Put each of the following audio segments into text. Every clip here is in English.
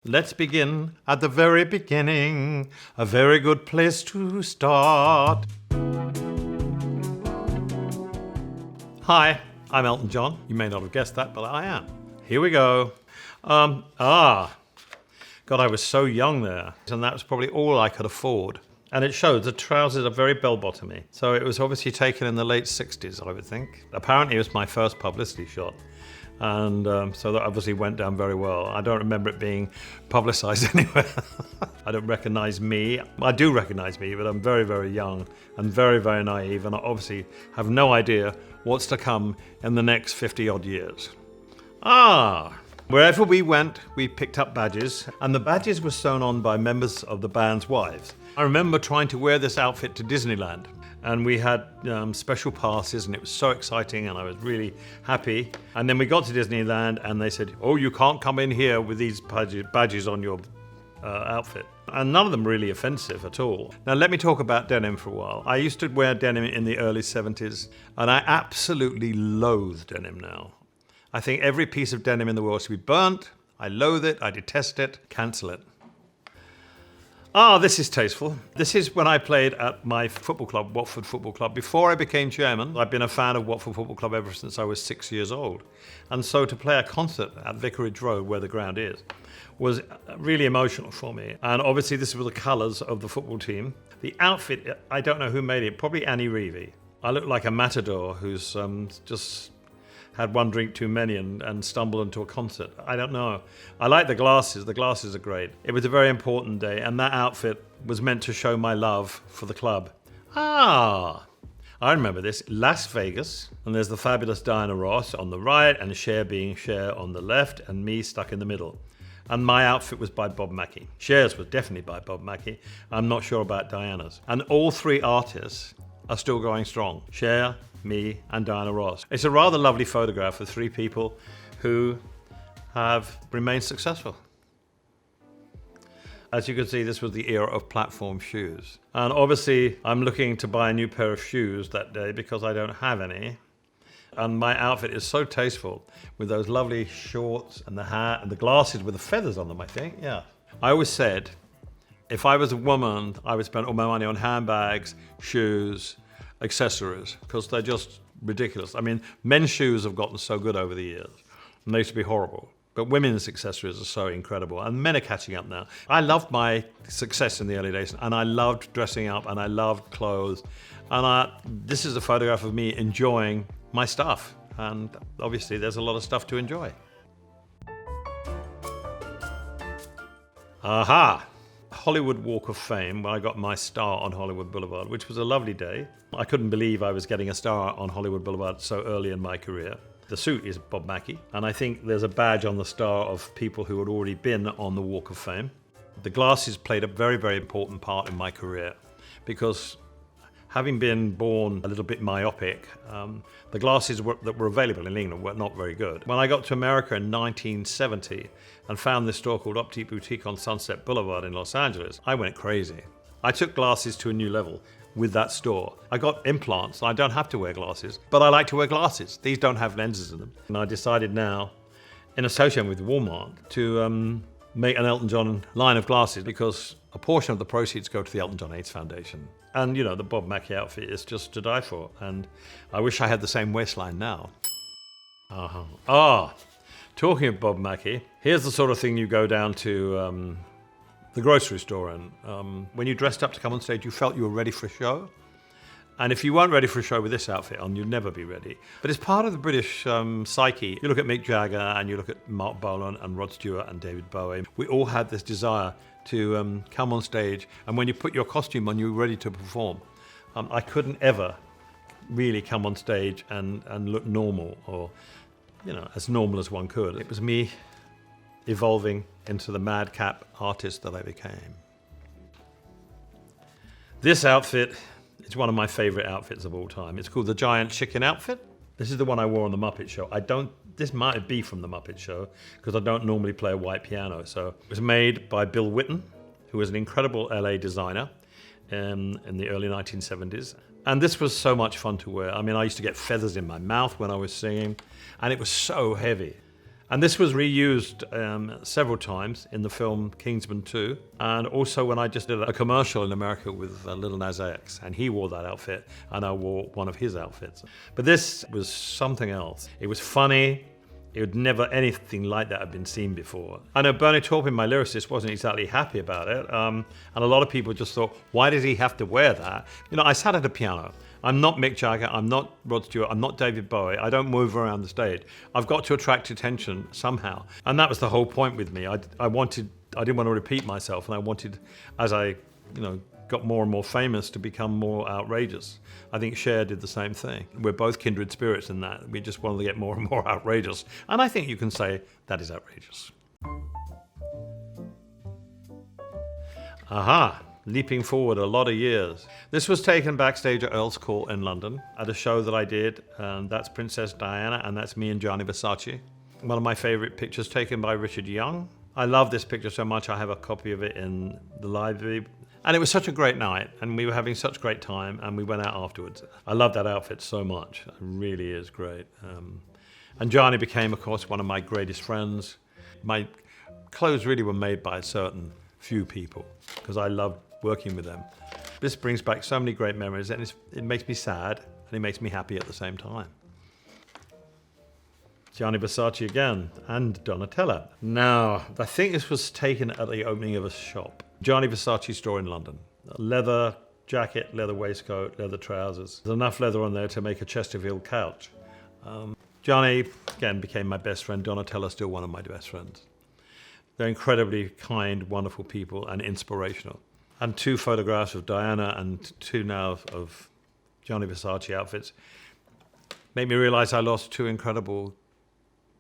Let's begin at the very beginning, a very good place to start. Hi, I'm Elton John. You may not have guessed that, but I am. Here we go. God, I was so young there, and that was probably all I could afford. And it showed the trousers are very bell-bottomy. So it was obviously taken in the late 60s, I would think. Apparently it was my first publicity shot. And so that obviously went down very well. I don't remember it being publicized anywhere. I don't recognize me. I do recognize me, but I'm very, very young and very, very naive, and I obviously have no idea what's to come in the next 50-odd years. Wherever we went, we picked up badges, and the badges were sewn on by members of the band's wives. I remember trying to wear this outfit to Disneyland, and we had special passes, and it was so exciting, and I was really happy. And then we got to Disneyland, and they said, "Oh, you can't come in here with these badges on your outfit." And none of them really offensive at all. Now, let me talk about denim for a while. I used to wear denim in the early 70s, and I absolutely loathe denim now. I think every piece of denim in the world should be burnt. I loathe it, I detest it, cancel it. This is tasteful. This is when I played at my football club, Watford Football Club. Before I became chairman, I've been a fan of Watford Football Club ever since I was 6 years old. And so to play a concert at Vicarage Road, where the ground is, was really emotional for me. And obviously this were the colours of the football team. The outfit, I don't know who made it, probably Annie Reevey. I look like a matador who's just had one drink too many and stumbled into a concert. I don't know. I like the glasses. The glasses are great. It was a very important day, and that outfit was meant to show my love for the club. I remember this. Las Vegas, and there's the fabulous Diana Ross on the right, and Schier being Schier on the left, and me stuck in the middle. And my outfit was by Bob Mackie. Schier's was definitely by Bob Mackie. I'm not sure about Diana's. And all three artists are still going strong. Schier, me, and Diana Ross. It's a rather lovely photograph of three people who have remained successful. As you can see, this was the era of platform shoes. And obviously, I'm looking to buy a new pair of shoes that day because I don't have any. And my outfit is so tasteful with those lovely shorts and the hat and the glasses with the feathers on them, I think. Yeah. I always said, if I was a woman, I would spend all my money on handbags, shoes, accessories, because they're just ridiculous. I mean, men's shoes have gotten so good over the years, and they used to be horrible. But women's accessories are so incredible, and men are catching up now. I loved my success in the early days, and I loved dressing up, and I loved clothes. And this is a photograph of me enjoying my stuff, and obviously there's a lot of stuff to enjoy. Hollywood Walk of Fame, when I got my star on Hollywood Boulevard, which was a lovely day. I couldn't believe I was getting a star on Hollywood Boulevard so early in my career. The suit is Bob Mackie, and I think there's a badge on the star of people who had already been on the Walk of Fame. The glasses played a very, very important part in my career because having been born a little bit myopic, the glasses that were available in England were not very good. When I got to America in 1970 and found this store called Optique Boutique on Sunset Boulevard in Los Angeles, I went crazy. I took glasses to a new level with that store. I got implants, I don't have to wear glasses, but I like to wear glasses. These don't have lenses in them. And I decided now, in association with Walmart, to make an Elton John line of glasses because a portion of the proceeds go to the Elton John AIDS Foundation. And, you know, the Bob Mackie outfit is just to die for. And I wish I had the same waistline now. Talking of Bob Mackie, here's the sort of thing you go down to the grocery store and when you dressed up to come on stage, you felt you were ready for a show. And if you weren't ready for a show with this outfit on, you'd never be ready. But it's part of the British psyche. You look at Mick Jagger and you look at Mark Bolan and Rod Stewart and David Bowie. We all had this desire to come on stage, and when you put your costume on, you were ready to perform. I couldn't ever really come on stage and look normal or, you know, as normal as one could. It was me evolving into the madcap artist that I became. This outfit is one of my favorite outfits of all time. It's called the Giant Chicken outfit. This is the one I wore on the Muppet Show. This might be from the Muppet Show because I don't normally play a white piano. So it was made by Bill Whitten, who was an incredible LA designer in the early 1970s. And this was so much fun to wear. I mean, I used to get feathers in my mouth when I was singing, and it was so heavy. And this was reused several times in the film Kingsman 2, and also when I just did a commercial in America with Lil Nas X, and he wore that outfit, and I wore one of his outfits. But this was something else. It was funny. It would never anything like that had been seen before. I know Bernie Taupin, my lyricist, wasn't exactly happy about it, and a lot of people just thought, why does he have to wear that? You know, I sat at a piano. I'm not Mick Jagger, I'm not Rod Stewart, I'm not David Bowie. I don't move around the stage. I've got to attract attention somehow. And that was the whole point with me. I didn't want to repeat myself, and I wanted, as I, got more and more famous, to become more outrageous. I think Schier did the same thing. We're both kindred spirits in that. We just wanted to get more and more outrageous. And I think you can say that is outrageous. Aha. Leaping forward a lot of years. This was taken backstage at Earl's Court in London at a show that I did, and that's Princess Diana, and that's me and Gianni Versace. One of my favorite pictures taken by Richard Young. I love this picture so much I have a copy of it in the library. And it was such a great night, and we were having such great time, and we went out afterwards. I love that outfit so much. It really is great. And Gianni became, of course, one of my greatest friends. My clothes really were made by a certain few people, because I loved working with them. This brings back so many great memories, and it makes me sad and it makes me happy at the same time. Gianni Versace again, and Donatella. Now, I think this was taken at the opening of a shop. Gianni Versace store in London. A leather jacket, leather waistcoat, leather trousers. There's enough leather on there to make a Chesterfield couch. Gianni, again, became my best friend. Donatella, still one of my best friends. They're incredibly kind, wonderful people, and inspirational. And 2 photographs of Diana and 2 now of Gianni Versace outfits made me realize I lost 2 incredible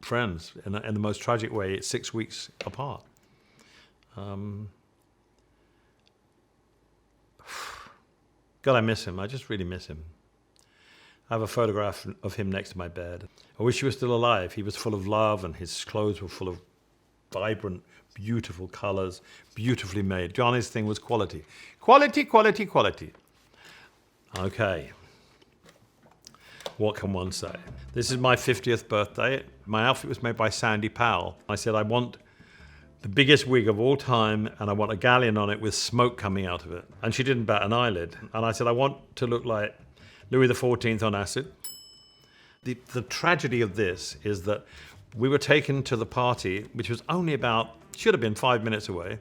friends in the most tragic way, 6 weeks apart. God, I miss him. I just really miss him. I have a photograph of him next to my bed. I wish he was still alive. He was full of love, and his clothes were full of vibrant, beautiful colors, beautifully made. Gianni's thing was quality. Quality, quality, quality. Okay. What can one say? This is my 50th birthday. My outfit was made by Sandy Powell. I said, I want the biggest wig of all time, and I want a galleon on it with smoke coming out of it. And she didn't bat an eyelid. And I said, I want to look like Louis XIV on acid. The tragedy of this is that we were taken to the party, which was only should have been 5 minutes away,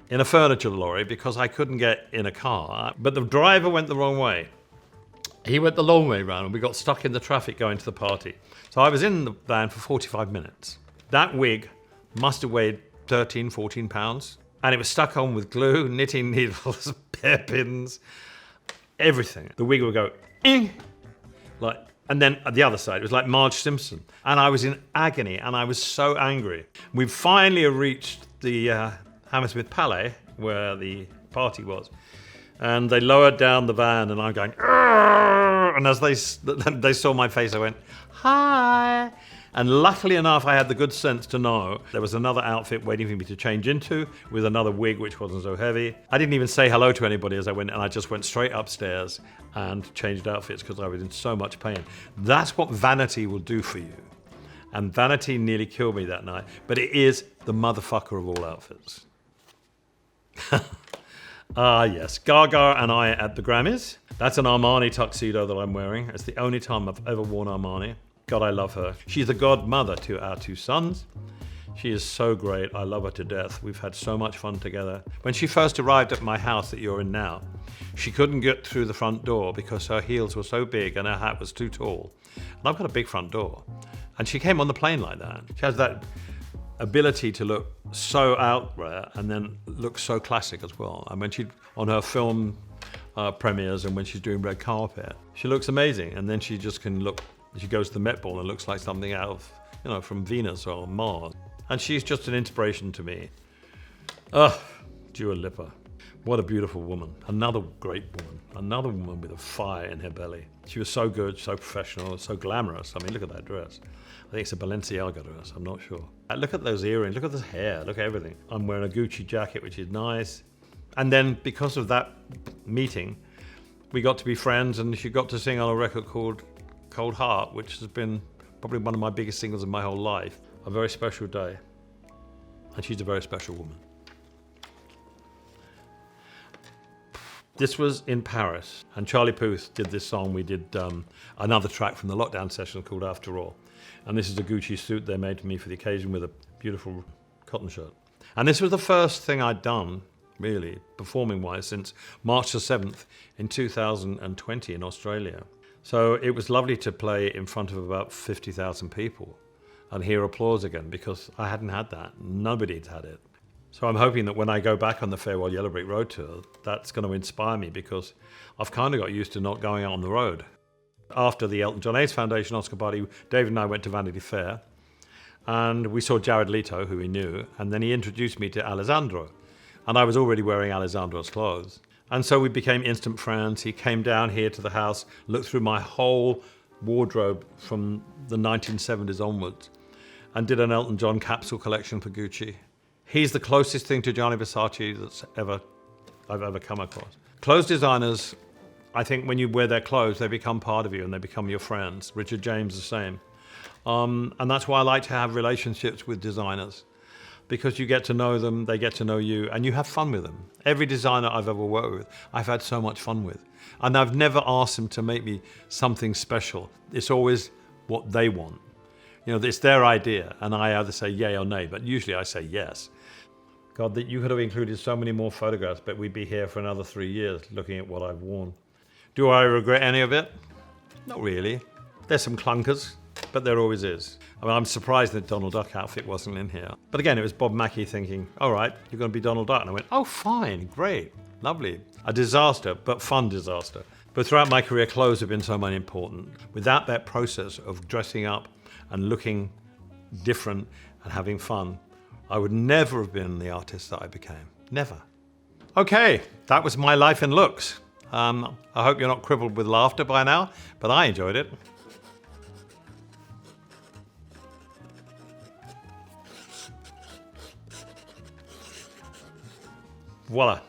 in a furniture lorry because I couldn't get in a car. But the driver went the wrong way. He went the long way round, and we got stuck in the traffic going to the party. So I was in the van for 45 minutes. That wig must have weighed 13, 14 pounds. And it was stuck on with glue, knitting needles, hairpins, everything. The wig would go, and then at the other side, it was like Marge Simpson. And I was in agony, and I was so angry. We finally reached the Hammersmith Palais, where the party was. And they lowered down the van, and I'm going, Arr! And as they saw my face, I went, hi. And luckily enough, I had the good sense to know there was another outfit waiting for me to change into with another wig, which wasn't so heavy. I didn't even say hello to anybody as I went, and I just went straight upstairs and changed outfits because I was in so much pain. That's what vanity will do for you. And vanity nearly killed me that night, but it is the motherfucker of all outfits. Yes, Gaga and I at the Grammys. That's an Armani tuxedo that I'm wearing. It's the only time I've ever worn Armani. God, I love her. She's the godmother to our 2 sons. She is so great. I love her to death. We've had so much fun together. When she first arrived at my house that you're in now, she couldn't get through the front door because her heels were so big and her hat was too tall. And I've got a big front door. And she came on the plane like that. She has that ability to look so out there and then look so classic as well. And when she, on her film premieres and when she's doing red carpet, she looks amazing. And then she just can look, she goes to the Met Ball and looks like something out of, from Venus or Mars. And she's just an inspiration to me. Dua Lipa. What a beautiful woman. Another great woman. Another woman with a fire in her belly. She was so good, so professional, so glamorous. I mean, look at that dress. I think it's a Balenciaga dress, I'm not sure. Look at those earrings, look at this hair, look at everything. I'm wearing a Gucci jacket, which is nice. And then because of that meeting, we got to be friends, and she got to sing on a record called Cold Heart, which has been probably one of my biggest singles of my whole life. a very special day. And she's a very special woman. This was in Paris, and Charlie Puth did this song. We did another track from the lockdown session called After All. And this is a Gucci suit they made for me for the occasion with a beautiful cotton shirt. And this was the first thing I'd done, really, performing-wise, since March the 7th in 2020 in Australia. So it was lovely to play in front of about 50,000 people and hear applause again, because I hadn't had that. Nobody'd had it. So I'm hoping that when I go back on the Farewell Yellow Brick Road tour, that's going to inspire me, because I've kind of got used to not going out on the road. After the Elton John AIDS Foundation Oscar party, David and I went to Vanity Fair, and we saw Jared Leto, who we knew, and then he introduced me to Alexandra. And I was already wearing Alexandra's clothes. And so we became instant friends. He came down here to the house, looked through my whole wardrobe from the 1970s onwards, and did an Elton John capsule collection for Gucci. He's the closest thing to Gianni Versace that's I've ever come across. Clothes designers, I think when you wear their clothes, they become part of you and they become your friends. Richard James the same. And that's why I like to have relationships with designers, because you get to know them, they get to know you, and you have fun with them. Every designer I've ever worked with, I've had so much fun with. And I've never asked them to make me something special. It's always what they want. You know, it's their idea, and I either say yay or nay, but usually I say yes. God, that you could have included so many more photographs, but we'd be here for another 3 years looking at what I've worn. Do I regret any of it? Not really. There's some clunkers, but there always is. I mean, I'm surprised that Donald Duck outfit wasn't in here. But again, it was Bob Mackie thinking, all right, you're going to be Donald Duck. And I went, oh, fine, great, lovely. A disaster, but fun disaster. But throughout my career, clothes have been so much important. Without that process of dressing up and looking different and having fun, I would never have been the artist that I became. Never. Okay, that was my life in looks. I hope you're not crippled with laughter by now, but I enjoyed it. Voila.